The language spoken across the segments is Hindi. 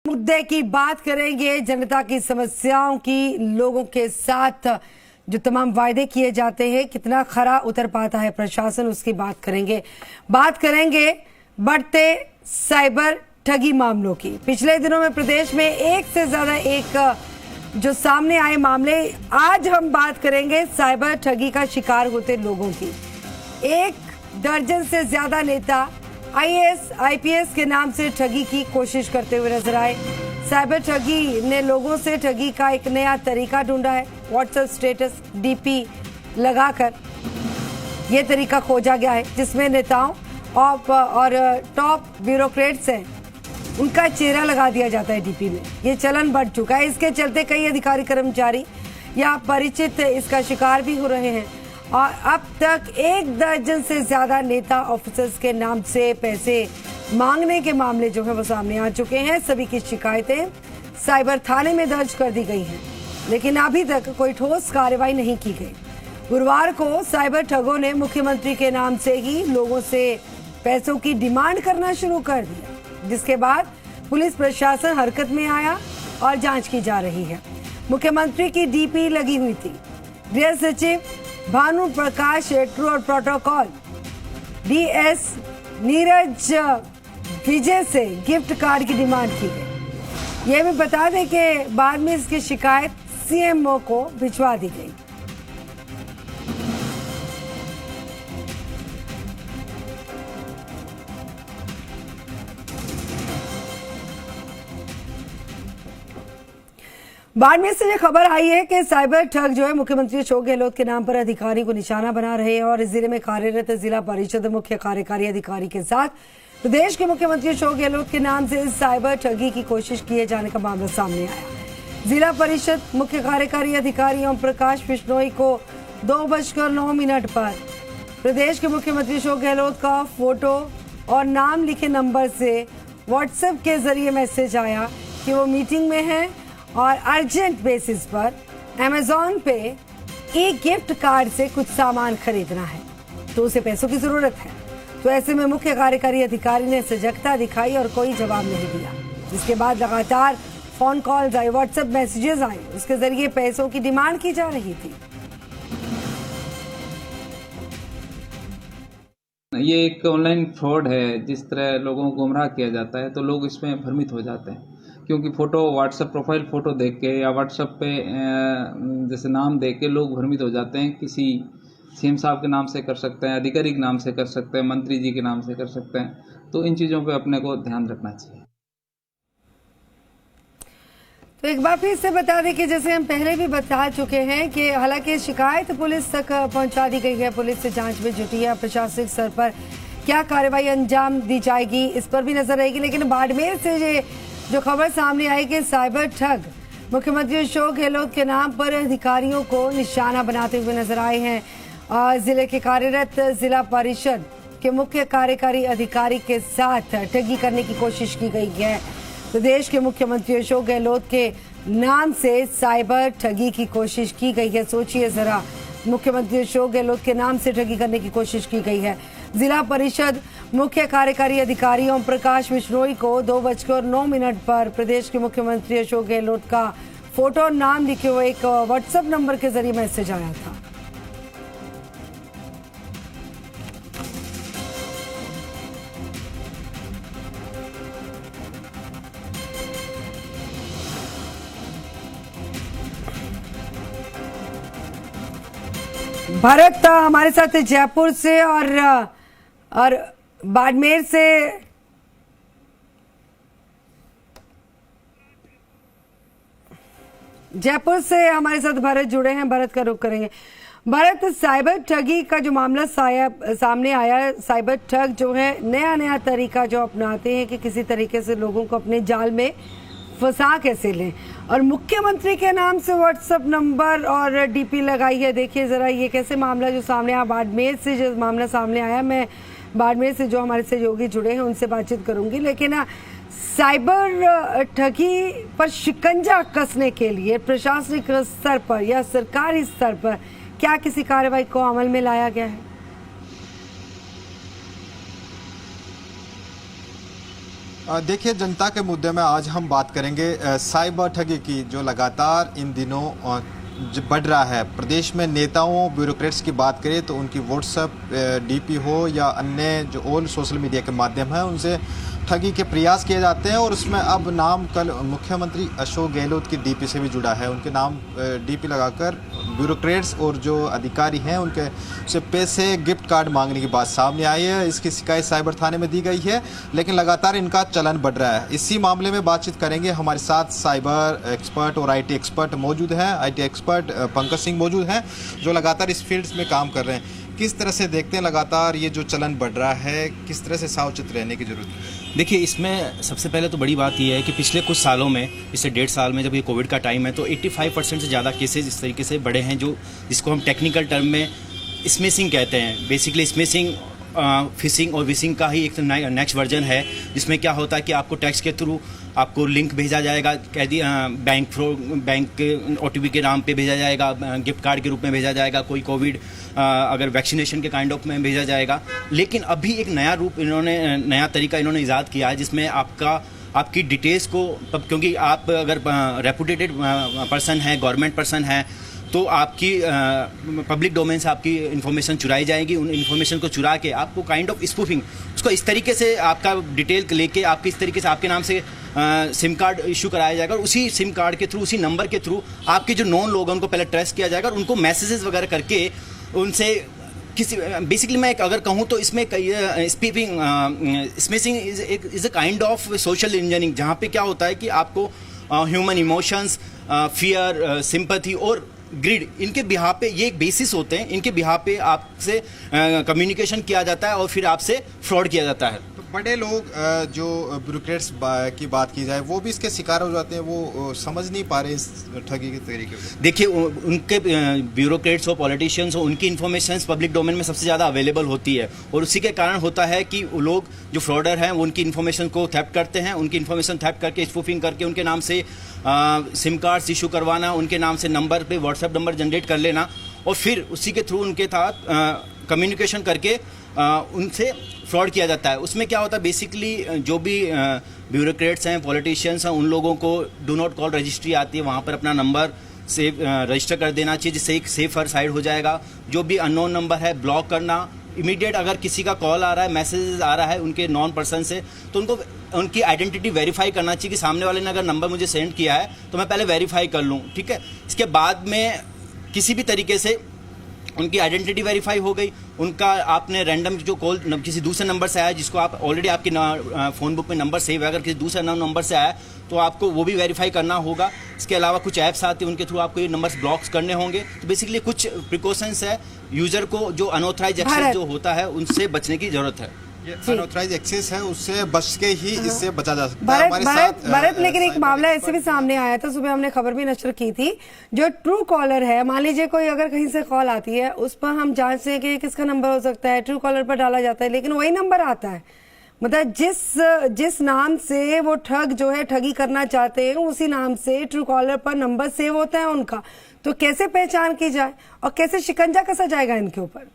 मुद्दे की बात करेंगे, जनता की समस्याओं की, लोगों के साथ जो तमाम वायदे किए जाते हैं कितना खरा उतर पाता है प्रशासन, उसकी बात करेंगे। बढ़ते साइबर ठगी मामलों की। पिछले दिनों में प्रदेश में एक से ज्यादा एक जो सामने आए मामले। आज हम बात करेंगे साइबर ठगी का शिकार होते लोगों की। 1 दर्जन से ज्यादा नेता आईएएस आईपीएस के नाम से ठगी की कोशिश करते हुए नजर आए। साइबर ठगी ने लोगों से ठगी का एक नया तरीका ढूंढा है। व्हाट्सएप स्टेटस डीपी लगाकर यह तरीका खोजा गया है, जिसमें नेताओं और टॉप ब्यूरोक्रेट्स हैं, उनका चेहरा लगा दिया जाता है डीपी में। ये चलन बढ़ चुका है। इसके चलते कई अधिकारी कर्मचारी या परिचित इसका शिकार भी हो रहे हैं और अब तक 1 दर्जन से ज्यादा नेता ऑफिसर्स के नाम से पैसे मांगने के मामले जो है वो सामने आ चुके हैं। सभी की शिकायतें साइबर थाने में दर्ज कर दी गई हैं, लेकिन अभी तक कोई ठोस कार्रवाई नहीं की गई। गुरुवार को साइबर ठगों ने मुख्यमंत्री के नाम से ही लोगों से पैसों की डिमांड करना शुरू कर दिया, जिसके बाद पुलिस प्रशासन हरकत में आया और जांच की जा रही है। मुख्यमंत्री की डीपी लगी हुई थी। गृह सचिव भानु प्रकाश शेट्रू और प्रोटोकॉल डीएस नीरज विजय से गिफ्ट कार्ड की डिमांड की गई। यह भी बता दें कि बाद में इसकी शिकायत सीएमओ को भिजवा दी गई। बाड़मेर से ये खबर आई है कि साइबर ठग जो है मुख्यमंत्री अशोक गहलोत के नाम पर अधिकारी को निशाना बना रहे हैं और इस जिले में कार्यरत जिला परिषद मुख्य कार्यकारी अधिकारी के साथ प्रदेश के मुख्यमंत्री अशोक गहलोत के नाम से साइबर ठगी की कोशिश किए जाने का मामला सामने आया। जिला परिषद मुख्य कार्यकारी अधिकारी ओम प्रकाश बिश्नोई को 2:09 पर प्रदेश के मुख्यमंत्री अशोक गहलोत का फोटो और नाम लिखे नंबर से व्हाट्सएप के जरिए मैसेज आया कि वो मीटिंग में है और अर्जेंट बेसिस पर अमेजॉन पे गिफ्ट कार्ड से कुछ सामान खरीदना है, तो उसे पैसों की जरूरत है। तो ऐसे में मुख्य कार्यकारी अधिकारी ने सजगता दिखाई और कोई जवाब नहीं दिया, जिसके बाद लगातार फोन कॉल्स आए, व्हाट्सएप मैसेजेस आए, उसके जरिए पैसों की डिमांड की जा रही थी। ये एक ऑनलाइन फ्रॉड है। जिस तरह लोगों को गुमराह किया जाता है तो लोग इसमें भ्रमित हो जाते हैं, क्योंकि फ़ोटो व्हाट्सएप प्रोफाइल फ़ोटो देख के या व्हाट्सएप पे जैसे नाम देख के लोग भ्रमित हो जाते हैं। किसी सीएम साहब के नाम से कर सकते हैं, अधिकारी के नाम से कर सकते हैं, मंत्री जी के नाम से कर सकते हैं। तो इन चीज़ों पे अपने को ध्यान रखना चाहिए। तो एक बार फिर से बता दें कि जैसे हम पहले भी बता चुके हैं कि हालांकि शिकायत पुलिस तक पहुंचा दी गई है, पुलिस से जांच में जुटी है। प्रशासनिक स्तर पर क्या कार्रवाई अंजाम दी जाएगी इस पर भी नजर रहेगी। लेकिन बाड़मेर से ये जो खबर सामने आई कि साइबर ठग मुख्यमंत्री अशोक गहलोत के नाम पर अधिकारियों को निशाना बनाते हुए नजर आए हैं। जिले के कार्यरत जिला परिषद के मुख्य कार्यकारी अधिकारी के साथ ठगी करने की कोशिश की गई है। प्रदेश के मुख्यमंत्री अशोक गहलोत के नाम से साइबर ठगी की कोशिश की गई है। सोचिए जरा, मुख्यमंत्री अशोक गहलोत के नाम से ठगी करने की कोशिश की गई है। जिला परिषद मुख्य कार्यकारी अधिकारी ओम प्रकाश बिश्नोई को 2:09 पर प्रदेश के मुख्यमंत्री अशोक गहलोत का फोटो और नाम लिखे हुए एक व्हाट्सएप नंबर के जरिए मैसेज आया था। भरत हमारे साथ जयपुर से और बाड़मेर से हमारे साथ भरत जुड़े हैं। भरत का रुख करेंगे। भरत, साइबर ठगी का जो मामला सामने आया, साइबर ठग जो है नया तरीका जो अपनाते हैं कि किसी तरीके से लोगों को अपने जाल में फंसा कैसे लें, और मुख्यमंत्री के नाम से व्हाट्सएप नंबर और डीपी लगाई है। देखिए जरा ये कैसे मामला जो सामने आया, बाड़मेर से जो मामला सामने आया। मैं बाड़मेर से जो हमारे सहयोगी जुड़े हैं उनसे बातचीत करूंगी, लेकिन साइबर ठगी पर शिकंजा कसने के लिए प्रशासनिक स्तर पर या सरकारी स्तर पर क्या किसी कार्रवाई को अमल में लाया गया है? देखिए, जनता के मुद्दे में आज हम बात करेंगे साइबर ठगी की, जो लगातार इन दिनों बढ़ रहा है। प्रदेश में नेताओं, ब्यूरोक्रेट्स की बात करें तो उनकी व्हाट्सएप डीपी हो या अन्य जो ऑल सोशल मीडिया के माध्यम है, उनसे ठगी के प्रयास किए जाते हैं। और उसमें अब नाम कल मुख्यमंत्री अशोक गहलोत की डीपी से भी जुड़ा है। उनके नाम डीपी लगाकर ब्यूरोक्रेट्स और जो अधिकारी हैं उनके से पैसे, गिफ्ट कार्ड मांगने की बात सामने आई है। इसकी शिकायत साइबर थाने में दी गई है, लेकिन लगातार इनका चलन बढ़ रहा है। इसी मामले में बातचीत करेंगे। हमारे साथ साइबर एक्सपर्ट और IT एक्सपर्ट मौजूद हैं। IT एक्सपर्ट पंकज सिंह मौजूद हैं, जो लगातार इस फील्ड में काम कर रहे हैं। किस तरह से देखते हैं लगातार ये जो चलन बढ़ रहा है, किस तरह से सावचेत रहने की जरूरत है? देखिए, इसमें सबसे पहले तो बड़ी बात यह है कि पिछले कुछ सालों में, पिछले 1.5 साल में जब ये कोविड का टाइम है, तो 85% से ज़्यादा केसेस इस तरीके से बढ़े हैं, जो जिसको हम टेक्निकल टर्म में स्मिशिंग कहते हैं। बेसिकली स्मिशिंग फिशिंग और विशिंग का ही एक नेक्स्ट वर्जन है, जिसमें क्या होता है कि आपको टेक्स्ट के थ्रू आपको लिंक भेजा जाएगा, कह दी बैंक के OTP के नाम पे भेजा जाएगा, गिफ्ट कार्ड के रूप में भेजा जाएगा, कोई कोविड अगर वैक्सीनेशन के काइंड ऑफ में भेजा जाएगा। लेकिन अभी एक नया रूप नया तरीका इन्होंने ईजाद किया है, जिसमें आपकी डिटेल्स को, क्योंकि आप अगर रेपुटेटेड पर्सन है, गवर्नमेंट पर्सन है, तो आपकी पब्लिक डोमेन से आपकी इन्फॉर्मेशन चुराई जाएगी। उन इन्फॉर्मेशन को चुरा के आपको काइंड ऑफ स्पूफिंग, उसको इस तरीके से आपका डिटेल लेके आपकी इस तरीके से आपके नाम से सिम कार्ड इशू कराया जाएगा, और उसी सिम कार्ड के थ्रू, उसी नंबर के थ्रू आपके जो नॉन लोग हैं उनको पहले ट्रेस किया जाएगा, और उनको मैसेजेस वगैरह करके उनसे किसी, बेसिकली मैं अगर कहूँ तो इसमें smishing is a kind of social engineering, जहाँ पे क्या होता है कि आपको ह्यूमन इमोशंस, फियर, सिंपैथी और ग्रिड, इनके बिहार पे ये एक बेसिस होते हैं, इनके बिहार पे आपसे कम्युनिकेशन किया जाता है और फिर आपसे फ्रॉड किया जाता है। तो बड़े लोग जो ब्यूरोक्रेट्स की बात की जाए, वो भी इसके शिकार हो जाते हैं, वो समझ नहीं पा रहे इस ठगी के तरीके को। देखिए, उनके ब्यूरोक्रेट्स हो, पॉलिटिशियंस हो, उनकी इन्फॉर्मेशन पब्लिक डोमेन में सबसे ज़्यादा अवेलेबल होती है, और उसी के कारण होता है कि वो लोग जो फ्रॉडर हैं वो उनकी इन्फॉर्मेशन को थेफ्ट करते हैं, उनकी इन्फॉर्मेशन थेफ्ट करके स्पूफिंग करके उनके नाम से सिम कार्ड्स इशू करवाना, उनके नाम से नंबर पे व्हाट्सएप नंबर जनरेट कर लेना, और फिर उसी के थ्रू उनके साथ कम्युनिकेशन करके उनसे फ्रॉड किया जाता है। उसमें क्या होता है, बेसिकली जो भी ब्यूरोक्रेट्स हैं, पॉलिटिशियंस हैं, उन लोगों को डू नॉट कॉल रजिस्ट्री आती है, वहाँ पर अपना नंबर सेव रजिस्टर कर देना चाहिए, जिससे एक सेफर साइड हो जाएगा। जो भी अननोन नंबर है ब्लॉक करना, इमीडिएट अगर किसी का कॉल आ रहा है, मैसेज आ रहा है उनके नॉन पर्सन से, तो उनको उनकी आइडेंटिटी वेरीफाई करना चाहिए कि सामने वाले ने अगर नंबर मुझे सेंड किया है तो मैं पहले वेरीफाई कर लूँ, ठीक है। इसके बाद में किसी भी तरीके से उनकी आइडेंटिटी वेरीफाई हो गई, उनका आपने रैंडम जो कॉल किसी दूसरे नंबर से आया, जिसको आप ऑलरेडी आपके फ़ोन बुक में नंबर सेव है, अगर किसी दूसरे नंबर से आया तो आपको वो भी वेरीफाई करना होगा। इसके अलावा कुछ ऐप्स आते हैं, उनके थ्रू आपको ये नंबर्स ब्लॉक्स करने होंगे। तो बेसिकली कुछ प्रिकॉशंस है, यूजर को जो अनऑथराइज एक्सेस जो होता है उनसे बचने की जरूरत है। अनऑथराइज एक्सेस है, उससे बच के ही इससे बचा जा सकता है। भारत लेकिन एक मामला ऐसे भी सामने आया था, सुबह हमने खबर भी नशर की थी। जो ट्रू कॉलर है, मान लीजिए कोई अगर कहीं से कॉल आती है, उस पर हम जांचते हैं कि किसका नंबर हो सकता है, ट्रू कॉलर पर डाला जाता है, लेकिन वही नंबर आता है, मतलब जिस नाम से वो ठग जो है ठगी करना चाहते हैं, उसी नाम से ट्रू कॉलर पर नंबर सेव होता है उनका। तो कैसे पहचान की जाए और कैसे शिकंजा कसा जाएगा इनके ऊपर?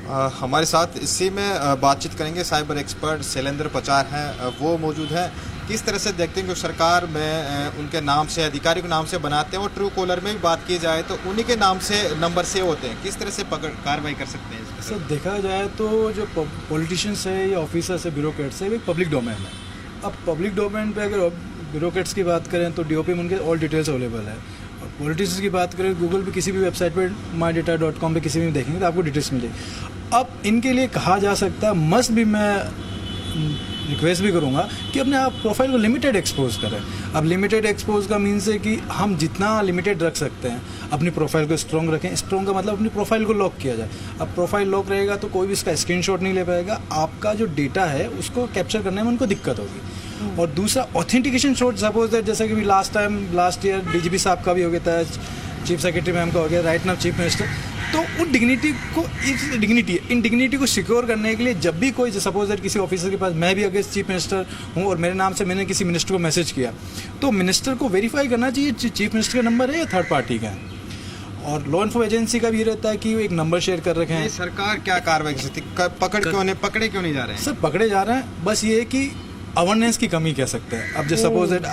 हमारे साथ इसी में बातचीत करेंगे साइबर एक्सपर्ट शैलेंद्र पचार हैं, वो मौजूद हैं। किस तरह से देखते हैं कि सरकार में उनके नाम से, अधिकारी के नाम से बनाते हैं, और ट्रू कॉलर में भी बात की जाए तो उन्हीं के नाम से नंबर सेव होते हैं, किस तरह से कार्रवाई कर सकते हैं? सर, देखा जाए तो जो पॉलिटिशियंस है या ऑफिसर्स है, ब्यूरोक्रेट्स है, वो पब्लिक डोमेन है। अब पब्लिक डोमेन पे अगर ब्यूरोक्रेट्स की बात करें तो DOP में उनके ऑल डिटेल्स अवेलेबल है, और पॉलिटिशियंस की बात करें गूगल पे किसी भी वेबसाइट पर mydata.com पे किसी भी देखेंगे तो आपको डिटेल्स मिलेगी। अब इनके लिए कहा जा सकता है, मस्ट भी मैं रिक्वेस्ट भी करूंगा कि अपने आप प्रोफाइल को लिमिटेड एक्सपोज करें। अब लिमिटेड एक्सपोज का मीन्स है कि हम जितना लिमिटेड रख सकते हैं, अपनी प्रोफाइल को स्ट्रॉन्ग रखें। स्ट्रॉन्ग का मतलब अपनी प्रोफाइल को लॉक किया जाए। अब प्रोफाइल लॉक रहेगा तो कोई भी इसका स्क्रीनशॉट नहीं ले पाएगा, आपका जो डेटा है उसको कैप्चर करने में उनको दिक्कत होगी। और दूसरा, ऑथेंटिकेशन शॉट, सपोज दैट जैसा कि लास्ट ईयर DGP साहब का भी हो गया था, चीफ सेक्रेटरी मैम का हो गया, राइट नाउ चीफ मिनिस्टर। तो उन इन डिग्निटी को सिक्योर करने के लिए जब भी कोई, सपोज दैट किसी ऑफिसर के पास, मैं भी अगर चीफ मिनिस्टर हूँ और मेरे नाम से मैंने किसी मिनिस्टर को मैसेज किया, तो मिनिस्टर को वेरीफाई करना चाहिए चीफ मिनिस्टर का नंबर है या थर्ड पार्टी का है। और लॉ इन्फोर्समेंट एजेंसी का भी ये रहता है कि वो एक नंबर शेयर कर रखे ये हैं। सरकार क्या कार्रवाई कर सकती है? पकड़े क्यों नहीं जा रहे हैं? सब पकड़े जा रहे हैं, बस ये है कि अवेयरनेस की कमी कह सकते हैं। अब जैसे सपोज दैट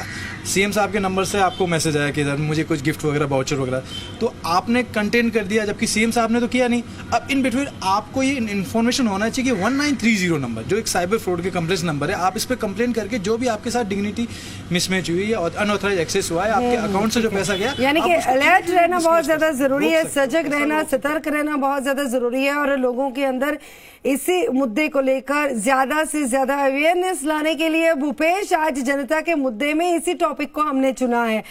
सीएम साहब के नंबर से आपको मैसेज आया कि सर मुझे कुछ गिफ्ट वगैरह वाउचर वगैरह, तो आपने कंटेन कर दिया, जबकि सीएम साहब ने तो किया नहीं। अब इन बिटवीन आपको ये इन्फॉर्मेशन होना चाहिए कि 1930 नंबर जो एक साइबर फ्रॉड के कंप्लेंट नंबर है, आप इस पर कंप्लेन करके जो भी आपके साथ डिग्निटी मिसमैच हुई है और अनऑथराइज एक्सेस हुआ है, आपके अकाउंट से जो पैसा गया, यानी कि अलर्ट रहना बहुत ज्यादा जरूरी है, सजग रहना, सतर्क रहना बहुत ज्यादा जरूरी है और लोगों के अंदर इसी मुद्दे को लेकर ज्यादा से ज्यादा अवेयरनेस लाने के लिए भूपेश आज जनता के मुद्दे में इसी टॉपिक को हमने चुना है।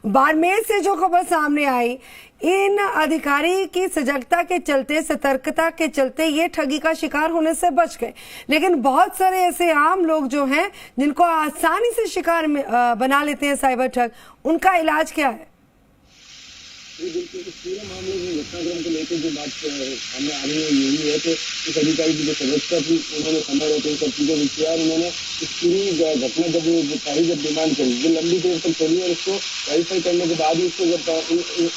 बाड़मेर से जो खबर सामने आई, इन अधिकारी की सजगता के चलते, सतर्कता के चलते ये ठगी का शिकार होने से बच गए, लेकिन बहुत सारे ऐसे आम लोग जो हैं जिनको आसानी से शिकार बना लेते हैं साइबर ठग, उनका इलाज क्या है? बिल्कुल, इस पूरे मामले में घटनाक्रम को लेकर जो बात सामने आ रही है यही है कि इस अधिकारी की जो सदस्यता थी उन्होंने समय रहते इन सब चीजों को किया और उन्होंने इस पूरी घटना जब डिमांड करी जो लंबी देर तक चली और उसको वेरीफाई करने के बाद ही उसको जब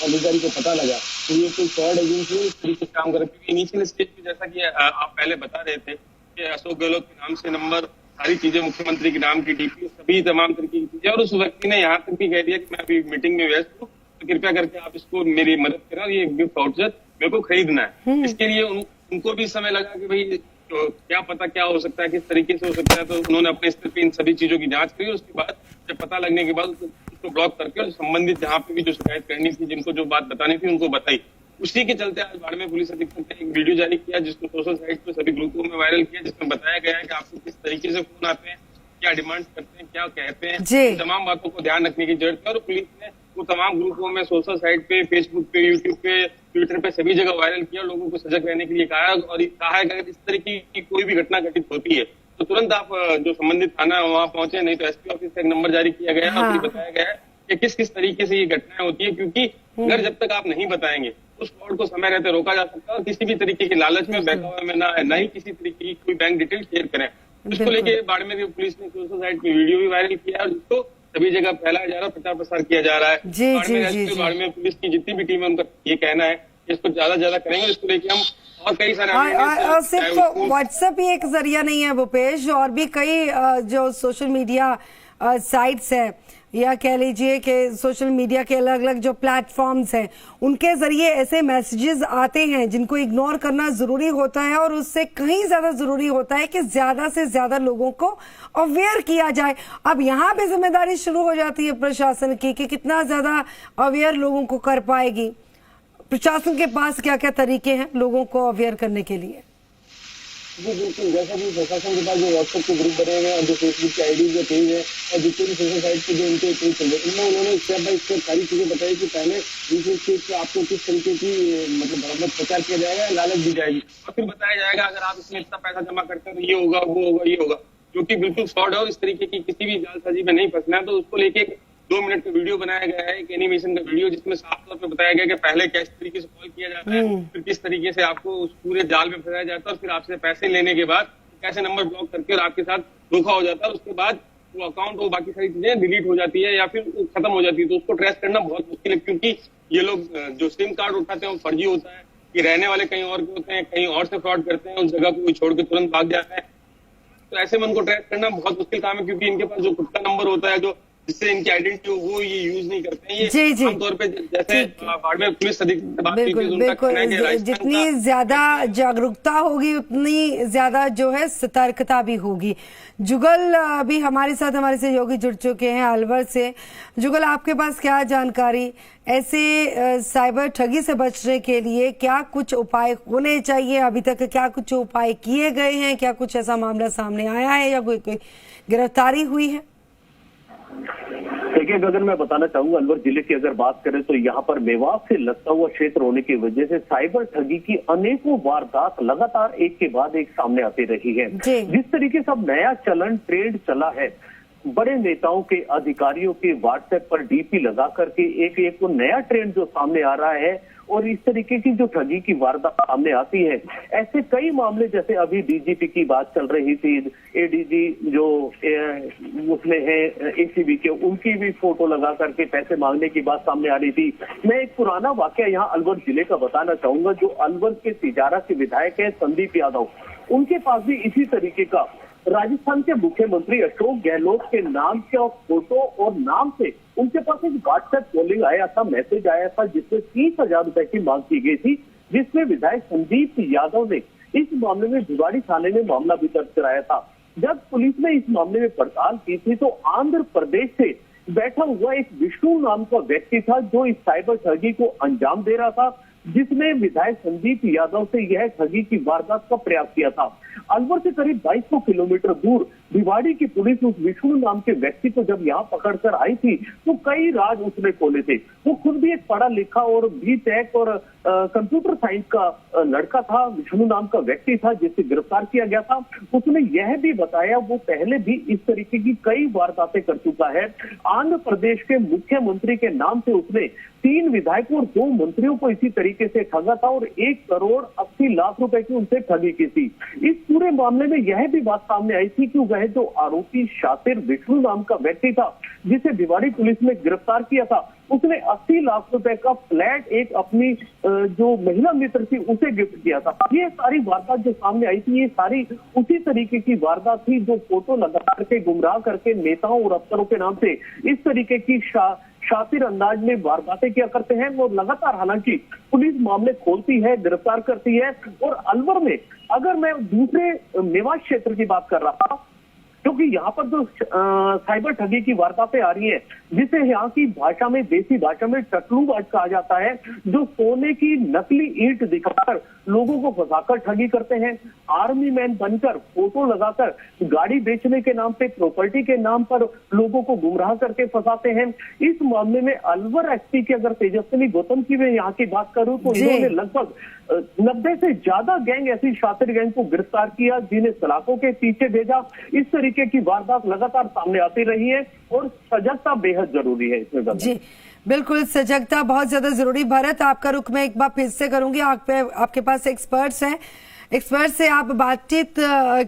अधिकारी को पता लगा तो ये कोई फ्रॉड एजेंसी है, इस तरीके से काम कर रही है। इनिशियल स्टेज पे जैसा कि आप पहले बता रहे थे कि अशोक गहलोत के नाम से नंबर, सारी चीजें, मुख्यमंत्री के नाम की डीपी, सभी तमाम तरीके की चीजें, और उस व्यक्ति ने यहाँ तक भी कह दिया कि मैं अभी मीटिंग में व्यस्त हूँ, तो कृपया करके आप इसको मेरी मदद करें और ये गिफ्ट वाउचर मेरे को खरीदना है। इसके लिए उनको भी समय लगा कि भाई तो क्या पता क्या हो सकता है, किस तरीके से हो सकता है, तो उन्होंने अपने स्तर पे इन सभी चीजों की जांच करी। उसके बाद जब पता लगने के बाद उसको ब्लॉक करके और संबंधित जहाँ पे भी जो शिकायत करनी थी, जिनको जो बात बतानी थी, उनको बताई। उसी के चलते आज बाड़मेर पुलिस अधीक्षक ने एक वीडियो जारी किया जिसको सोशल साइट पे सभी ग्रुपों में वायरल किया, जिसमें बताया गया है कि आपको किस तरीके से फोन आते हैं, क्या डिमांड करते हैं, क्या कहते हैं, तमाम बातों को ध्यान रखने की जरूरत है। और पुलिस ने वो तमाम ग्रुपों में, सोशल साइट पे, फेसबुक पे, यूट्यूब पे, ट्विटर पे सभी जगह वायरल किया, लोगों को सजग रहने के लिए कहा और कहा है कि अगर इस तरीके की कोई भी घटना घटित होती है तो तुरंत आप जो संबंधित थाना है वहां पहुंचे, नहीं तो एसपी ऑफिस से एक नंबर जारी किया गया है और ये बताया गया है कि किस किस तरीके से ये घटनाएं होती है, क्योंकि अगर जब तक आप नहीं बताएंगे उस फ्रॉड को समय रहते रोका जा सकता है और किसी भी तरीके के लालच में, बहकावे में ना ही किसी तरीके की कोई बैंक डिटेल शेयर करें। इसको लेके बाड़मेर पुलिस ने सोशल साइट पे वीडियो भी वायरल किया और जिसको सभी जगह फैलाया जा रहा है, प्रचार प्रसार किया जा रहा है। बाड़मेर पुलिस की जितनी भी टीम है उनका ये कहना है कि इसको ज्यादा से ज्यादा करेंगे। इसको लेके हम और कई सारे और सिर्फ व्हाट्सएप ही एक जरिया नहीं है भूपेश, और भी कई जो सोशल मीडिया साइट्स है या कह लीजिए कि सोशल मीडिया के अलग अलग जो प्लेटफॉर्म्स हैं उनके जरिए ऐसे मैसेजेस आते हैं जिनको इग्नोर करना जरूरी होता है और उससे कहीं ज्यादा जरूरी होता है कि ज्यादा से ज्यादा लोगों को अवेयर किया जाए। अब यहाँ पे जिम्मेदारी शुरू हो जाती है प्रशासन की कि कितना ज्यादा अवेयर लोगों को कर पाएगी। प्रशासन के पास क्या क्या तरीके हैं लोगों को अवेयर करने के लिए? जी बिल्कुल, जैसा कि प्रशासन के पास जो व्हाट्सएप के ग्रुप बने हुए हैं और जो फेसबुक के आईडी जो पेज है और जितने भी सोशल साइट पे जो उनके पेज चल रहे हैं, इनमें उन्होंने स्टेप बाय स्टेप सारी चीजें बताई कि पहले इस स्टेज पे आपको किस तरीके की मतलब बराबर प्रचार किया जाएगा, लालच दी जाएगी और फिर बताया जाएगा अगर आप इसमें इतना पैसा जमा करते हैं तो ये होगा, वो होगा, ये होगा, जो कि बिल्कुल फ्रॉड है और इस तरीके की किसी भी जालसाजी में नहीं फंसना है। तो उसको लेके 2 मिनट का वीडियो बनाया गया है, एक एनिमेशन का वीडियो, जिसमें साफ तौर पे बताया गया कि पहले किस तरीके से कॉल किया जाता है, फिर किस तरीके से आपको उस पूरे जाल में फंसाया जाता है और फिर आपसे पैसे लेने के बाद कैसे नंबर ब्लॉक करके और आपके साथ धोखा हो जाता है। उसके बाद वो अकाउंट, वो बाकी सारी चीजें डिलीट हो जाती है या फिर खत्म हो जाती है। तो उसको ट्रेस करना बहुत मुश्किल है, क्योंकि ये लोग जो सिम कार्ड उठाते हैं वो फर्जी होता है, ये रहने वाले कहीं और के होते हैं, कहीं और से फ्रॉड करते हैं, उस जगह को छोड़ के तुरंत भाग जाता है। तो ऐसे में उनको ट्रैक करना बहुत मुश्किल काम है, क्योंकि इनके पास जो खुद का नंबर होता है, जो जिससे इनकी आइडेंटिटी हो, वो ये यूज नहीं करते हैं। ये आमतौर पे जैसे बाड़मेर पुलिस अधीक्षक से बात बिल्कुल, जितनी ज्यादा जागरूकता होगी उतनी ज्यादा जो है सतर्कता भी होगी। जुगल अभी हमारे साथ, हमारे सहयोगी जुड़ चुके हैं अलवर से। जुगल, आपके पास क्या जानकारी, ऐसे साइबर ठगी से बचने के लिए क्या कुछ उपाय होने चाहिए? अभी तक क्या कुछ उपाय किए गए हैं? क्या कुछ ऐसा मामला सामने आया है या कोई गिरफ्तारी हुई है? देखिए, अगर मैं बताना चाहूंगा, अलवर जिले की अगर बात करें तो यहाँ पर मेवात से लगता हुआ क्षेत्र होने की वजह से साइबर ठगी की अनेकों वारदात लगातार एक के बाद एक सामने आती रही है। जिस तरीके से अब नया चलन ट्रेंड चला है, बड़े नेताओं के, अधिकारियों के व्हाट्सएप पर डीपी लगा करके एक को नया ट्रेंड जो सामने आ रहा है और इस तरीके की जो ठगी की वारदात सामने आती है, ऐसे कई मामले, जैसे अभी डीजीपी की बात चल रही थी, एडीजी जो उसमें है एसीबी के, उनकी भी फोटो लगा करके पैसे मांगने की बात सामने आ रही थी। मैं एक पुराना वाकया यहाँ अलवर जिले का बताना चाहूंगा। जो अलवर के तिजारा के विधायक है संदीप यादव, उनके पास भी इसी तरीके का राजस्थान के मुख्यमंत्री अशोक गहलोत के नाम के फोटो और नाम से उनके पास एक व्हाट्सएप कॉलिंग आया था, मैसेज आया था, जिसमें 30,000 रुपए की मांग की गई थी, जिसमें विधायक संदीप यादव ने इस मामले में भिवाड़ी थाने में मामला भी दर्ज कराया था। जब पुलिस ने इस मामले में पड़ताल की थी तो आंध्र प्रदेश से बैठा हुआ एक विष्णु नाम का व्यक्ति था जो इस साइबर ठगी को अंजाम दे रहा था, जिसने विधायक संदीप यादव से यह ठगी की वारदात का प्रयास किया था। अलवर से करीब 2200 किलोमीटर दूर भिवाड़ी की पुलिस उस विष्णु नाम के व्यक्ति को जब यहाँ पकड़कर आई थी तो कई राज उसने खोले थे। वो खुद भी एक पढ़ा लिखा और बीटेक और कंप्यूटर साइंस का लड़का था, विष्णु नाम का व्यक्ति था जिसे गिरफ्तार किया गया था। उसने यह भी बताया वो पहले भी इस तरीके की कई वारदातें कर चुका है। आंध्र प्रदेश के मुख्यमंत्री के नाम से उसने 3 विधायकों और 2 मंत्रियों को इसी तरीके से ठगा था और 1,80,00,000 रुपए की उनसे ठगी की थी। इस पूरे मामले में यह भी बात सामने आई थी कि वह जो आरोपी शातिर विष्णु नाम का व्यक्ति था जिसे भिवाड़ी पुलिस ने गिरफ्तार किया था, उसने 80 लाख रुपए का फ्लैट एक अपनी जो महिला मित्र थी उसे गिफ्ट किया था। ये सारी वारदात जो सामने आई थी, ये सारी उसी तरीके की वारदात थी जो फोटो लगा करके गुमराह करके नेताओं और अफसरों के नाम से इस तरीके की शातिर अंदाज में वारदातें किया करते हैं। वो लगातार हालांकि पुलिस मामले खोलती है, गिरफ्तार करती है। और अलवर में अगर मैं दूसरे मेवात क्षेत्र की बात कर रहा था, क्योंकि यहाँ पर जो साइबर ठगी की वारदातें आ रही है, जिसे यहाँ की भाषा में, देसी भाषा में टटलूबाज कहा जाता है, जो सोने की नकली ईंट दिखाकर लोगों को फंसाकर ठगी करते हैं, आर्मी मैन बनकर फोटो लगाकर गाड़ी बेचने के नाम पे, प्रॉपर्टी के नाम पर लोगों को गुमराह करके फंसाते हैं। इस मामले में अलवर एसपी की अगर तेजस्विनी गौतम की मैं यहाँ की बात करूं तो इन्होंने लगभग 90 से ज्यादा गैंग, ऐसी शातिर गैंग को गिरफ्तार किया, जिन्हें सलाखों के पीछे भेजा। इस तरीके की वारदात लगातार सामने आती रही है और सजगता बेहद जरूरी है इसमें। जी बिल्कुल, सजगता बहुत ज्यादा जरूरी। भारत, आपका रुख मैं एक बार फिर से करूंगी। आपके पास एक्सपर्ट्स हैं, एक्सपर्ट से आप बातचीत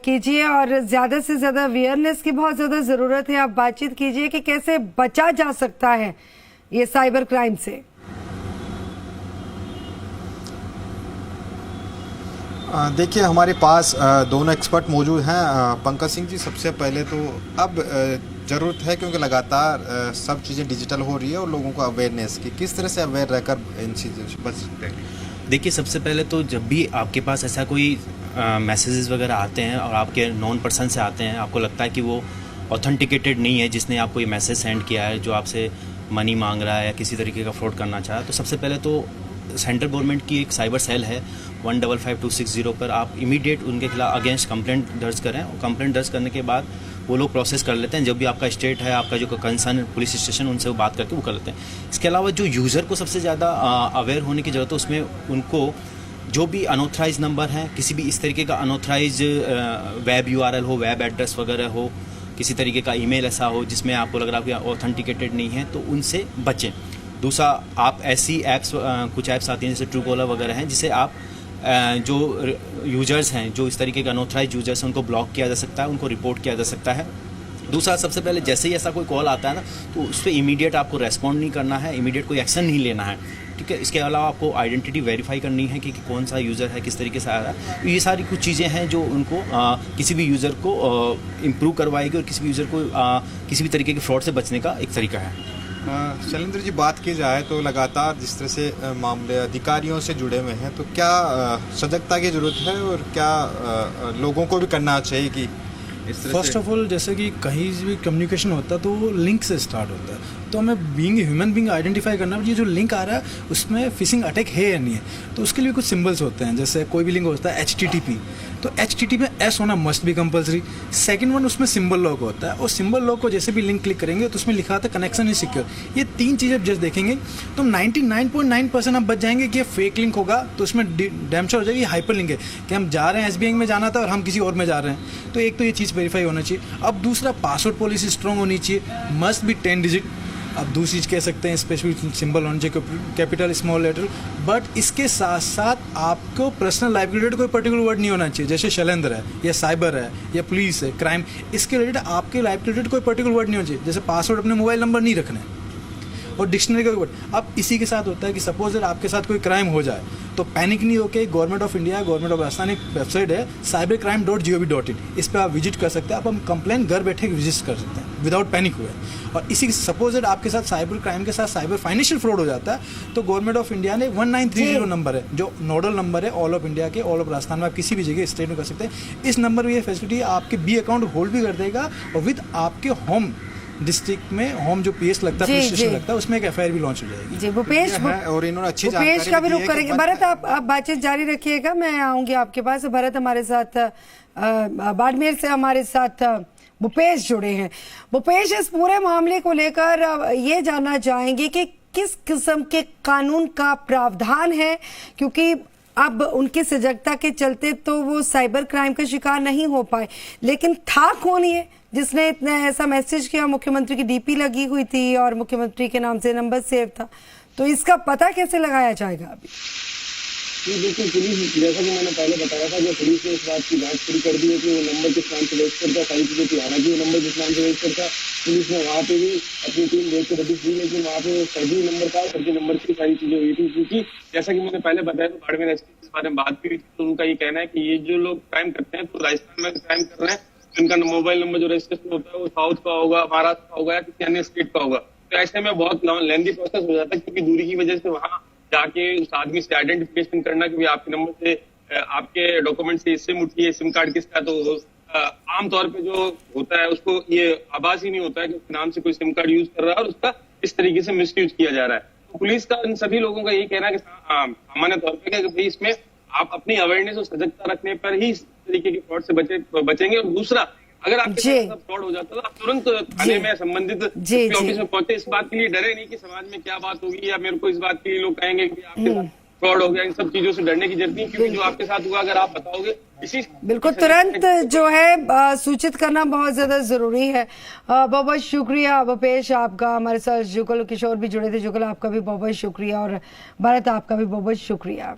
कीजिए और ज्यादा से ज्यादा अवेयरनेस की बहुत ज्यादा जरूरत है। आप बातचीत कीजिए कि कैसे बचा जा सकता है ये साइबर क्राइम से। देखिए, हमारे पास दोनों एक्सपर्ट मौजूद हैं। पंकज सिंह जी, सबसे पहले तो अब ज़रूरत है, क्योंकि लगातार सब चीज़ें डिजिटल हो रही है और लोगों को अवेयरनेस की, किस तरह से अवेयर रहकर इन चीज़ों से बच सकते हैं? देखिए, सबसे पहले तो जब भी आपके पास ऐसा कोई मैसेजेस वगैरह आते हैं और आपके नॉन पर्सन से आते हैं, आपको लगता है कि वो ऑथेंटिकेटेड नहीं है, जिसने आपको ये मैसेज सेंड किया है, जो आपसे मनी मांग रहा है या किसी तरीके का फ्रॉड करना चाह रहा है, तो सबसे पहले तो सेंट्रल गवर्नमेंट की एक साइबर सेल है 155260 पर आप इमीडिएट उनके खिलाफ अगेंस्ट कंप्लेंट दर्ज करें। और कंप्लेंट दर्ज करने के बाद वो लोग प्रोसेस कर लेते हैं। जब भी आपका स्टेट है, आपका जो कंसर्न पुलिस स्टेशन, उनसे वो बात करके वो कर लेते हैं। इसके अलावा जो यूज़र को सबसे ज़्यादा अवेयर होने की ज़रूरत है, उसमें उनको जो भी अनऑथराइज नंबर हैं, किसी भी इस तरीके का अनऑथराइज वेब URL हो, वेब एड्रेस वगैरह हो, किसी तरीके का ईमेल ऐसा हो जिसमें आपको लग रहा है कि ऑथेंटिकेटेड नहीं है, तो उनसे बचें। दूसरा, आप ऐसी ऐप्स, कुछ ऐप्स आती हैं जैसे ट्रू कॉलर वगैरह हैं, जिसे आप जो यूजर्स हैं, जो इस तरीके के अनऑथराइज यूजर्स हैं, उनको ब्लॉक किया जा सकता है, उनको रिपोर्ट किया जा सकता है। दूसरा, सबसे पहले जैसे ही ऐसा कोई कॉल आता है ना, तो उस पर इमीडिएट आपको रेस्पॉन्ड नहीं करना है, इमीडिएट कोई एक्शन नहीं लेना है, ठीक है। इसके अलावा आपको आइडेंटिटी वेरीफाई करनी है कि कौन सा यूज़र है, किस तरीके से आ रहा है। ये सारी कुछ चीज़ें हैं जो उनको किसी भी यूज़र को इम्प्रूव करवाएगी और किसी भी यूज़र को किसी भी तरीके के फ्रॉड से बचने का एक तरीका है। शैलेंद्र जी, बात की जाए तो लगातार जिस तरह से मामले अधिकारियों से जुड़े हुए हैं, तो क्या सजगता की जरूरत है और क्या लोगों को भी करना चाहिए कि इस तरह? फर्स्ट ऑफ ऑल, जैसे कि कहीं भी कम्युनिकेशन होता है तो वो लिंक से स्टार्ट होता है, तो हमें बीइंग ह्यूमन बीइंग आइडेंटिफाई करना ये जो लिंक आ रहा है उसमें फिशिंग अटैक है या नहीं है। तो उसके लिए कुछ सिंबल्स होते हैं, जैसे कोई भी लिंक होता है HTTP, तो HTTP में S होना मस्ट भी कंपलसरी। सेकंड वन, उसमें सिंबल लॉक होता है, और सिंबल लॉक को जैसे भी लिंक क्लिक करेंगे तो उसमें लिखा आता है कनेक्शन इज सिक्योर। ये 3 चीज़ें जस्ट देखेंगे तो 99.9% आप बच जाएंगे कि ये फेक लिंक होगा, तो उसमें डैम श्योर हो जाएगी हाइपर लिंक है कि हम जा रहे हैं SBI में जाना था और हम किसी और में जा रहे हैं। तो एक तो ये चीज़ वेरीफाई होना चाहिए। अब दूसरा, पासवर्ड पॉलिसी स्ट्रॉन्ग होनी चाहिए, मस्ट बी 10 डिजिट। आप दूसरी चीज कह सकते हैं स्पेसिफिक सिंबल होना चाहिए, कैपिटल स्मॉल लेटर, बट इसके साथ साथ आपको पर्सनल लाइफ के रिलेटेड कोई पर्टिकुलर वर्ड नहीं होना चाहिए। जैसे शैलेंद्र है या साइबर है या पुलिस है, क्राइम, इसके रिलेटेड आपके लाइफ के रिलेटेड कोई पर्टिकुलर वर्ड नहीं होना चाहिए। जैसे पासवर्ड अपने मोबाइल नंबर नहीं रखना है और डिक्शनरी का वर्ड। अब इसी के साथ होता है कि सपोज दैट आपके साथ कोई क्राइम हो जाए तो पैनिक नहीं होके government of India, government of Rajasthan एक वेबसाइट है cybercrime.gov.in, इस पर आप विजिट कर सकते हैं। आप हम कंप्लेन घर बैठे विजिट कर सकते हैं विदाउट पैनिक हुए। और इसी सपोज दैट आपके साथ साइबर क्राइम के साथ साइबर फाइनेंशियल फ्रॉड हो जाता है तो गवर्नमेंट ऑफ इंडिया ने 1930 नंबर है जो नोडल नंबर है ऑल ऑफ इंडिया के, ऑल ऑफ राजस्थान में आप किसी भी जगह स्टेट में कर सकते हैं। इस नंबर में ये फैसिलिटी आपके बी अकाउंट होल्ड भी कर देगा और विद आपके होम डिस्ट्रिक्ट में होम जो पीएस लगता है, पुलिस स्टेशन लगता है, उसमें एक एफआईआर भी लॉन्च हो जाएगी। जी भूपेश, और इन्होंने अच्छी भूपेश का भी रुख जानकारी करेंगे। भरत, आप बातचीत जारी रखिएगा, मैं आऊंगी आपके पास। भरत हमारे साथ बाड़मेर से हमारे साथ भूपेश जुड़े हैं। भूपेश, इस पूरे मामले को लेकर ये जानना चाहेंगे कि किस किस्म के कानून का प्रावधान है, क्योंकि अब उनकी सजगता के चलते तो वो साइबर क्राइम का शिकार नहीं हो पाए, लेकिन था कौन ये जिसने इतना ऐसा मैसेज किया? मुख्यमंत्री की डीपी लगी हुई थी और मुख्यमंत्री के नाम से नंबर सेव था, तो इसका पता कैसे लगाया जाएगा अभी? जी बिल्कुल, पुलिस जैसा कि मैंने पहले बताया था कि पुलिस ने इस बात की जांच शुरू कर दी है कि वो नंबर किस नाम से रजिस्टर था, सारी चीजें थी। हालांकि वो नंबर किस नाम से रजिस्टर था पुलिस ने वहाँ पे भी अपनी टीम भेज के नोटिस दी, लेकिन वहाँ पे फर्जी नंबर था, फर्जी नंबर की सारी चीजें हुई थी। क्योंकि जैसा कि मैंने पहले बताया तो बाड़मेर एसपी इस बारे में बात भी हुई थी, तो उनका ये कहना है कि ये जो लोग क्राइम करते हैं तो राजस्थान में क्राइम कर रहे हैं, इनका मोबाइल नंबर जो रजिस्ट्रेशन होता है वो साउथ का होगा, महाराष्ट्र का होगा या किसी अन्य स्टेट का होगा। तो ऐसे में बहुत लेंथी प्रोसेस हो जाता है, क्योंकि दूरी की वजह से वहाँ जाके उस आदमी से आइडेंटिफिकेशन करना कि आपके नंबर से, आपके डॉक्यूमेंट से सिम उठी है, सिम कार्ड किसका, तो आमतौर पे जो होता है उसको ये आभास ही नहीं होता है कि उसके नाम से कोई सिम कार्ड यूज कर रहा है और उसका इस तरीके से मिसयूज किया जा रहा है। तो पुलिस का इन सभी लोगों का यही कहना है कि सामान्य तौर पर कि भाई इसमें आप अपनी अवेयरनेस और सजगता रखने पर ही इस तरीके के फ्रॉड से बचेंगे। और दूसरा, अगर आपके साथ फ्रॉड हो जाता है तो आप तुरंत थाने में संबंधित ऑफिस में पहुंचे। इस बात के लिए डरे नहीं कि समाज में क्या बात होगी या मेरे को इस बात के लिए लोग कहेंगे कि आपके साथ फ्रॉड हो गया। इन सब चीजों से डरने की जरूरत नहीं, क्योंकि जो आपके साथ हुआ अगर आप बताओगे इसी बिल्कुल तुरंत जो है सूचित करना बहुत ज्यादा जरूरी है। बहुत बहुत शुक्रिया भूपेश आपका, हमारे साथ जुगल किशोर भी जुड़े थे। जुगल आपका भी बहुत बहुत शुक्रिया और भारत आपका भी बहुत बहुत शुक्रिया।